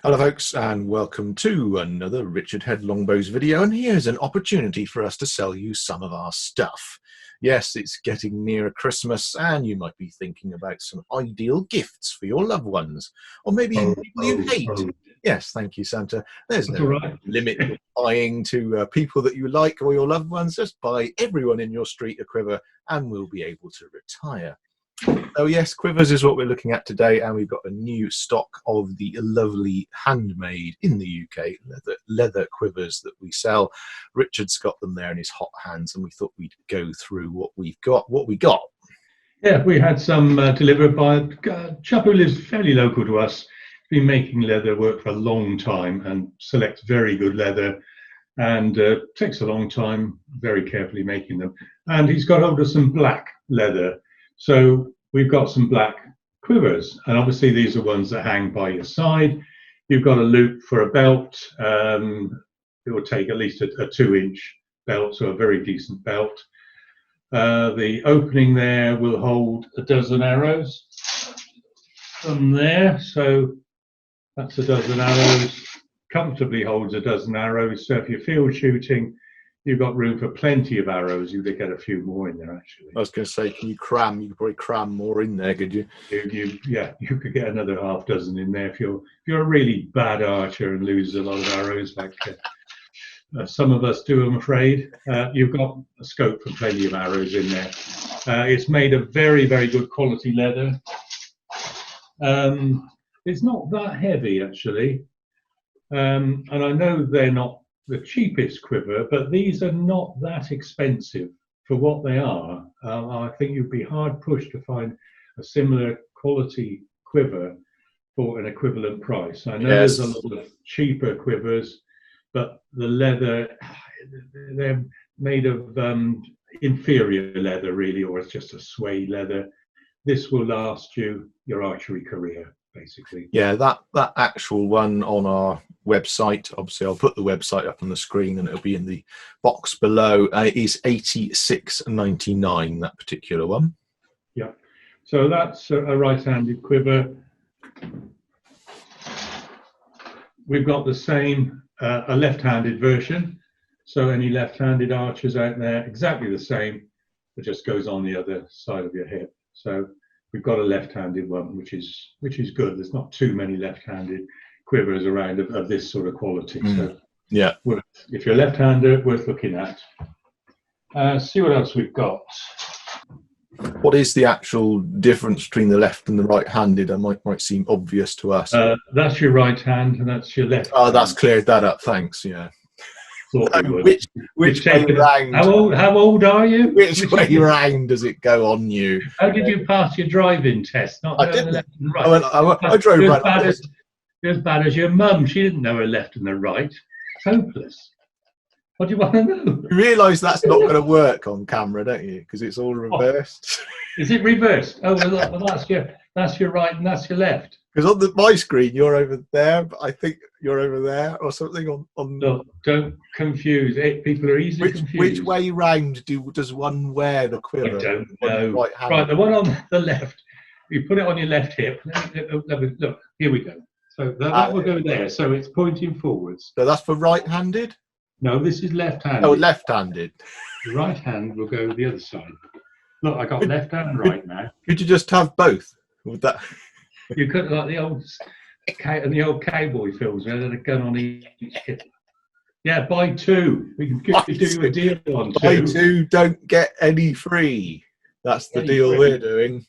Hello folks, and welcome to another Richard Head Longbows video, and here's an opportunity for us to sell you some of our stuff. Yes, it's getting nearer Christmas and you might be thinking about some ideal gifts for your loved ones, or maybe even people you hate. Yes, thank you, Santa. There's no limit to buying to people that you like or your loved ones. Just buy everyone in your street a quiver and we'll be able to retire. So yes, Quivers is what we're looking at today, and we've got a new stock of the lovely handmade in the UK leather quivers that we sell. Richard's got them there in his hot hands, and we thought we'd go through what we got. Yeah, we had some delivered by a chap who lives fairly local to us. He's been making leather work for a long time and selects very good leather, and takes a long time, very carefully making them. And he's got hold of some black leather. So we've got some black quivers, and obviously these are ones that hang by your side. You've got a loop for a belt. It will take at least a 2-inch belt, so a very decent belt. The opening there will hold a dozen arrows from there, so that's a dozen arrows. Comfortably holds a dozen arrows, so if you're field shooting, you've got room for plenty of arrows. You could get a few more in there, actually. I was going to say, can you cram? You could probably cram more in there, could you? Yeah, you could get another half dozen in there if you're a really bad archer and lose a lot of arrows, like some of us do, I'm afraid. You've got a scope for plenty of arrows in there. It's made of very, very good quality leather. It's not that heavy, actually. And I know they're not the cheapest quiver, but these are not that expensive for what they are. I think you'd be hard pushed to find a similar quality quiver for an equivalent price. I know There's a lot of cheaper quivers, but the leather, they're made of inferior leather, really, or it's just a suede leather. This will last you your archery career, basically. Yeah, that actual one on our website, obviously I'll put the website up on the screen and it'll be in the box below, is $86.99, that particular one. Yeah, so that's a right-handed quiver. We've got the same, a left-handed version, so any left-handed archers out there, exactly the same, it just goes on the other side of your hip. So we've got a left-handed one, which is good. There's not too many left-handed quivers around of this sort of quality. So yeah, if you're a left-hander, worth looking at. See what else we've got. What is the actual difference between the left and the right-handed? That might seem obvious to us. That's your right hand, and that's your left. Oh, that's cleared that up. Thanks. Yeah. Which way round? How old are you? Which way round does it go on you? How did you pass your driving test? Not I didn't. The left and right. I drove right. You're as bad as your mum. She didn't know her left and the right. It's hopeless. What do you want to know? You realise that's not going to work on camera, don't you? Because it's all reversed. Is it reversed? Oh, well, that's your right and that's your left. Because on my screen you're over there, but I think you're over there or something on. Look, don't confuse it. People are easily confused. Which way round does one wear the quiver? I don't know. Right, the one on the left. You put it on your left hip. Look, here we go. So that will go there. So it's pointing forwards. So that's for right-handed? No, this is left-handed. Oh, left-handed. The right hand will go the other side. Look, I got left and right now. Could you just have both? Would that? You could, like the old cowboy films where they had a gun on each hip. Yeah, buy two. We can do you a deal on two. Buy two, don't get any free. That's the deal we're doing.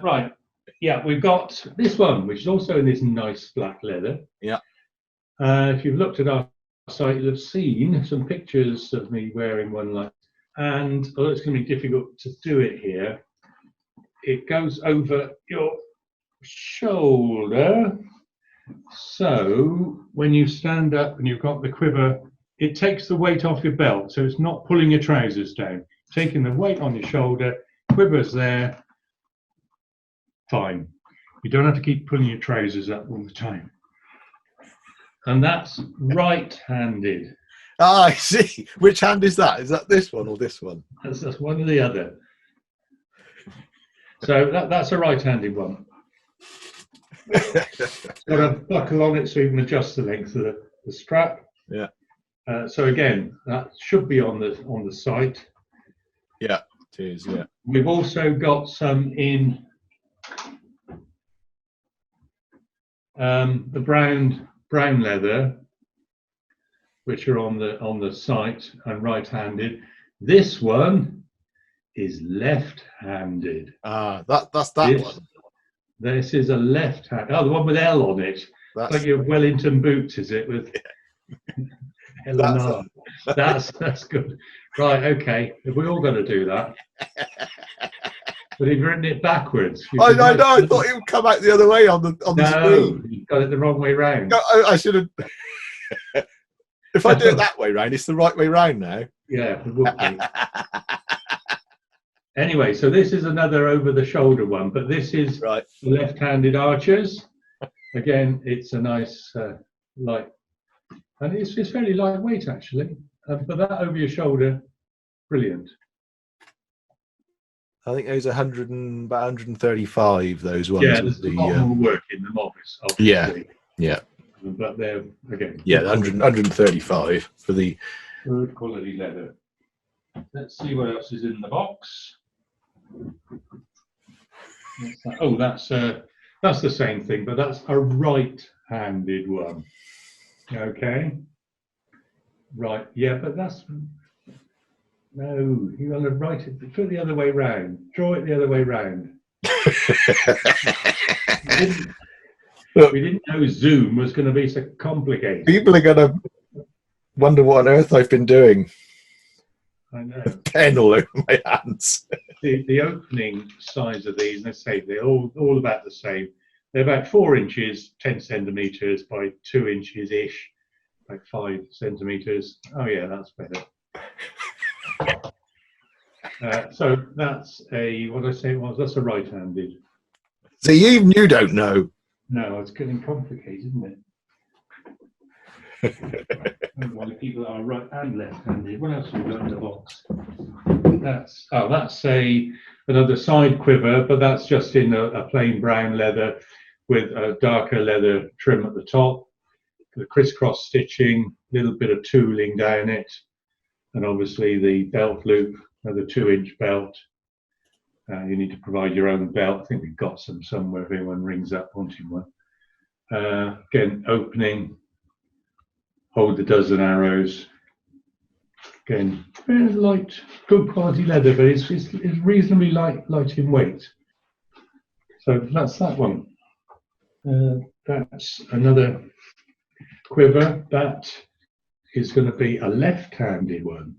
Right. Yeah, we've got this one, which is also in this nice black leather. Yeah. If you've looked at our site, you'll have seen some pictures of me wearing one like, and although it's going to be difficult to do it here, it goes over your shoulder. So when you stand up and you've got the quiver, it takes the weight off your belt, so it's not pulling your trousers down. Taking the weight on your shoulder, quiver's there. Fine. You don't have to keep pulling your trousers up all the time. And that's right-handed. Ah, I see. Which hand is that? Is that this one or this one? That's one or the other. So that's a right-handed one. It's got a buckle on it so you can adjust the length of the strap. Yeah. So again, that should be on the site. Yeah, it is. Yeah. We've also got some in the brown leather, which are on the site and right-handed. This one is left-handed. That's that one. This is a left-hand. Oh, the one with L on it. It's like your Wellington boots, is it? With L and R. That's good. Right. Okay. Have we all got to do that? But you've written it backwards. I know. I thought it would come out the other way on the screen. No, you've got it the wrong way round. No, I should have. If I do it that way round, it's the right way round now. Yeah, it would be. Anyway, so this is another over-the-shoulder one, but this is right. The left-handed Archers. Again, it's a nice light, and it's fairly lightweight actually. But that over your shoulder, brilliant. I think those are about 135. Those ones. Yeah, there's a lot more work in them, obviously. Yeah. But they're again. Yeah, 135 for the good quality leather. Let's see what else is in the box. Oh, that's the same thing, but that's a right-handed one. Okay. Right. Yeah, but that's no. You want to write it. Put it the other way round. Draw it the other way round. We didn't know Zoom was going to be so complicated. People are going to wonder what on earth I've been doing. I know. Pen all over my hands. The opening size of these, let's say they're all about the same. They're about 4 inches, 10 centimeters by 2 inches ish, like 5 centimeters. Oh yeah, that's better. So that's what did I say it was? That's a right-handed. So even you don't know. No, it's getting complicated, isn't it? Why people are right and left-handed. What else have we got in the box? That's another side quiver, but that's just in a plain brown leather with a darker leather trim at the top, the crisscross stitching, a little bit of tooling down it, and obviously the belt loop, another 2-inch belt. You need to provide your own belt. I think we've got some somewhere if anyone rings up wanting one. Again, opening, hold the dozen arrows. Again, very light, good quality leather, but it's reasonably light in weight. So that's that one. That's another quiver. That is going to be a left-handed one.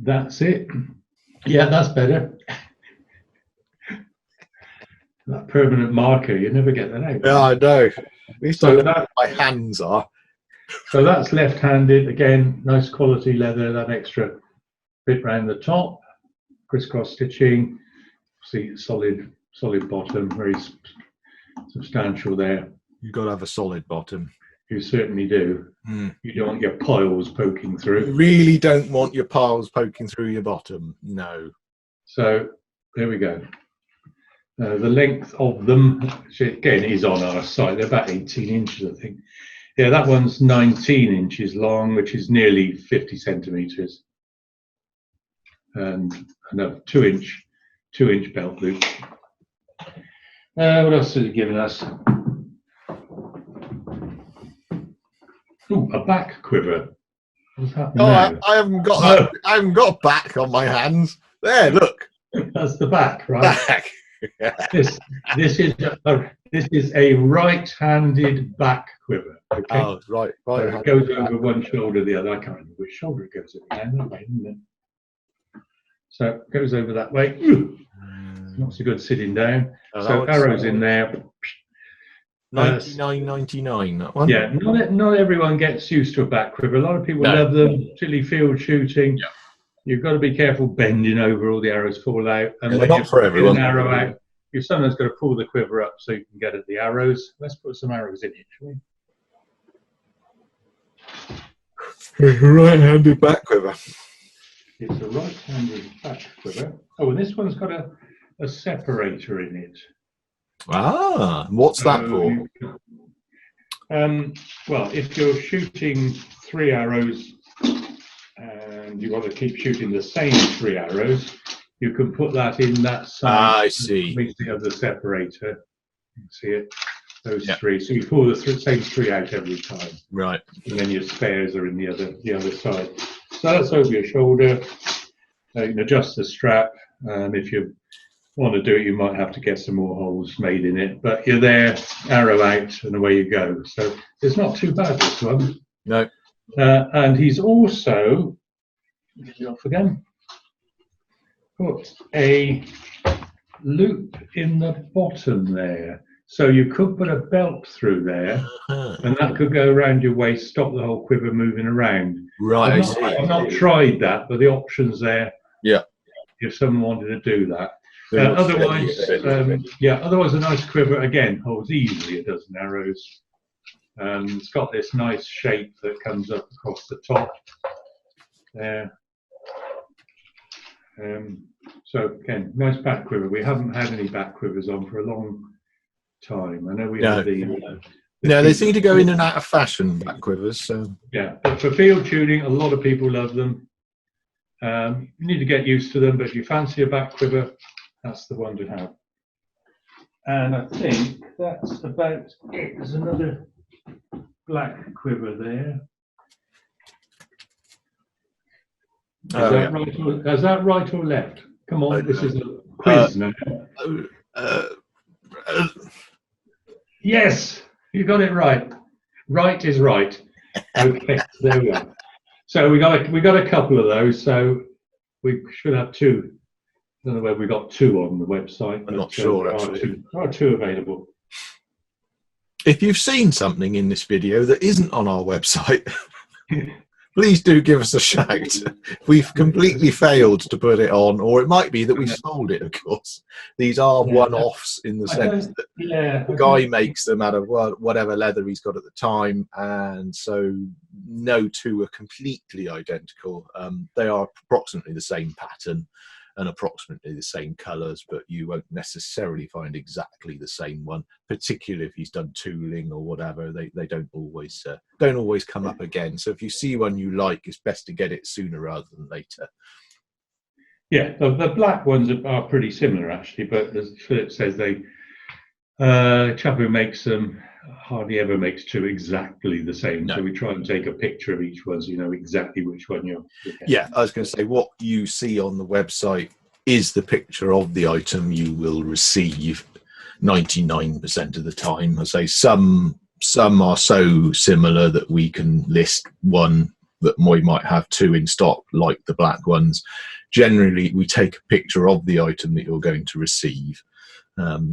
That's it. Yeah, that's better. That permanent marker, you never get that out. Yeah, I know. At least So I know that, what my hands are. so that's left-handed. Again, nice quality leather, that extra bit round the top. Crisscross stitching. See, solid bottom, very substantial there. You've got to have a solid bottom. You certainly do. Mm. You don't want your piles poking through. You really don't want your piles poking through your bottom. No. So there we go. The length of them, which again is on our site, they're about 18 inches, I think. Yeah, that one's 19 inches long, which is nearly 50 centimeters. And another 2-inch belt loop. What else has it given us? Ooh, a back quiver. What's happening now? I haven't got that. I haven't got a back on my hands. There, look. That's the back, right? Back. This is a right-handed back quiver. Okay. Oh, right. So it goes over one shoulder, the other. I can't remember which shoulder it goes over. That way, isn't it? So it goes over that way. Not so good sitting down. So arrows in there. 99.99. That one. Yeah, not everyone gets used to a back quiver. A lot of people love them, particularly field shooting. Yeah. You've got to be careful bending over, all the arrows fall out. And when not for everyone. An arrow out, you've sometimes got to pull the quiver up so you can get at the arrows. Let's put some arrows in it, shall we? Right-handed back quiver. It's a right-handed back quiver. Oh, and this one's got a separator in it. Ah, what's that for? Well, if you're shooting 3 arrows and you want to keep shooting the same 3 arrows, you can put that in that sight. I see. Makes the other separator. You can see it. Those Yep. 3. So you pull the same 3 out every time. Right. And then your spares are in the other side. So that's over your shoulder. You can adjust the strap. If you want to do it, you might have to get some more holes made in it. But you're there, arrow out, and away you go. So it's not too bad, this one. No. And he's also, get it off again, put a loop in the bottom there. So you could put a belt through there, and that could go around your waist, stop the whole quiver moving around. Right, I've not tried that, but the option's there. Yeah. If someone wanted to do that. Otherwise, otherwise a nice quiver, again, holds easily a dozen arrows. It's got this nice shape that comes up across the top there. So again, nice back quiver. We haven't had any back quivers on for a long time. I know we had they seem to go in and out of fashion, back quivers. So yeah, but for field shooting, a lot of people love them. You need to get used to them, but if you fancy a back quiver, that's the one to have. And I think that's about it. There's another black quiver there. Is that right or left? Come on, this is a quiz now. Yes, you got it right. Right is right. Okay, there we go. So we got a couple of those. So we should have 2. I don't know whether we got 2 on the website. I'm not sure, actually. There are 2 available. If you've seen something in this video that isn't on our website, please do give us a shout. We've completely failed to put it on, or it might be that we sold it, of course. These are one-offs in the sense that the guy makes them out of whatever leather he's got at the time, and so no 2 are completely identical. They are approximately the same pattern and approximately the same colours, but you won't necessarily find exactly the same one, particularly if he's done tooling or whatever. They don't always come up again. So if you see one you like, it's best to get it sooner rather than later. Yeah, the black ones are pretty similar actually, but as Philip says, chap who makes them hardly ever makes 2 exactly the same. No. So we try and take a picture of each one so you know exactly which one you're looking at. Yeah, I was going to say, what you see on the website is the picture of the item you will receive 99% of the time. I say some are so similar that we can list one that we might have 2 in stock, like the black ones. Generally, we take a picture of the item that you're going to receive.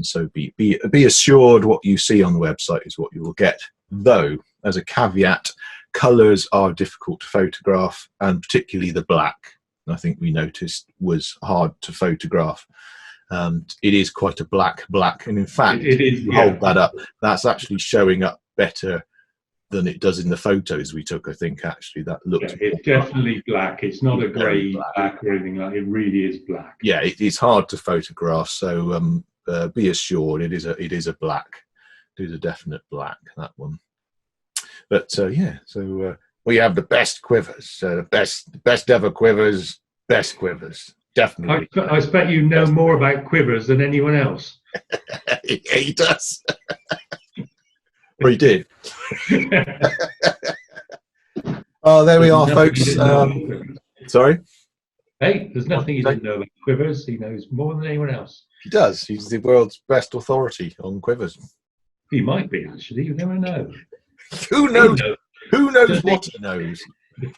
So be assured what you see on the website is what you will get. Though, as a caveat, colours are difficult to photograph, and particularly the black, I think we noticed, was hard to photograph. It is quite a black, and in fact, it is, hold that up, that's actually showing up better than it does in the photos we took. I think actually that looks. Yeah, it's definitely black. It's not a grey black or anything like that. It really is black. Yeah, it's hard to photograph. So be assured, it is a black. It is a definite black, that one. But yeah, so we have the best quivers, best ever quivers, best quivers. Definitely. I expect you know more about quivers than anyone else. He does. Or he did. Oh, there we are, folks. Sorry? Hey, there's nothing he didn't know about quivers. He knows more than anyone else. He does. He's the world's best authority on quivers. He might be, actually. You never know. Who knows? Who knows what he knows?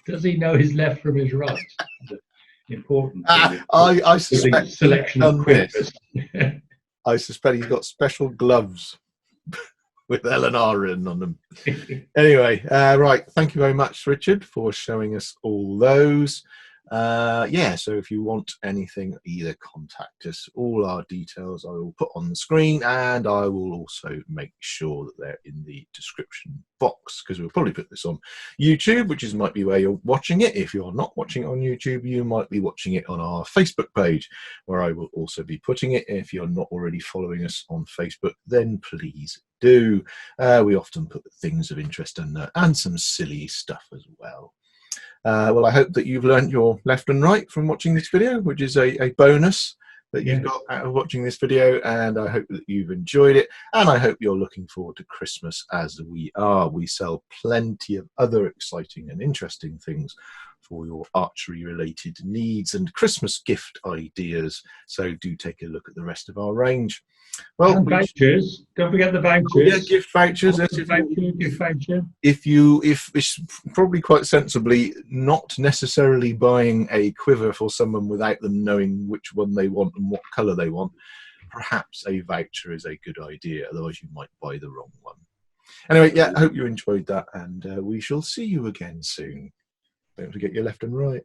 Does he know his left from his right? Important. I suspect selection of quivers. I suspect he's got special gloves with LNR written on them. Anyway, right. Thank you very much, Richard, for showing us all those. Yeah, so if you want anything, either contact us. All our details I will put on the screen, and I will also make sure that they're in the description box, because we'll probably put this on YouTube, which might be where you're watching it. If you're not watching it on YouTube, you might be watching it on our Facebook page, where I will also be putting it. If you're not already following us on Facebook, then please do. We often put things of interest in there and some silly stuff as well. Well, I hope that you've learned your left and right from watching this video, which is a bonus that you've got out of watching this video, and I hope that you've enjoyed it, and I hope you're looking forward to Christmas as we are. We sell plenty of other exciting and interesting things for your archery related needs and Christmas gift ideas, so do take a look at the rest of our range. Well, and vouchers. Don't forget the vouchers. Yeah, gift vouchers. Gift voucher. If it's probably quite sensibly not necessarily buying a quiver for someone without them knowing which one they want and what colour they want, perhaps a voucher is a good idea. Otherwise, you might buy the wrong one. Anyway, yeah, I hope you enjoyed that, and we shall see you again soon. Don't forget your left and right.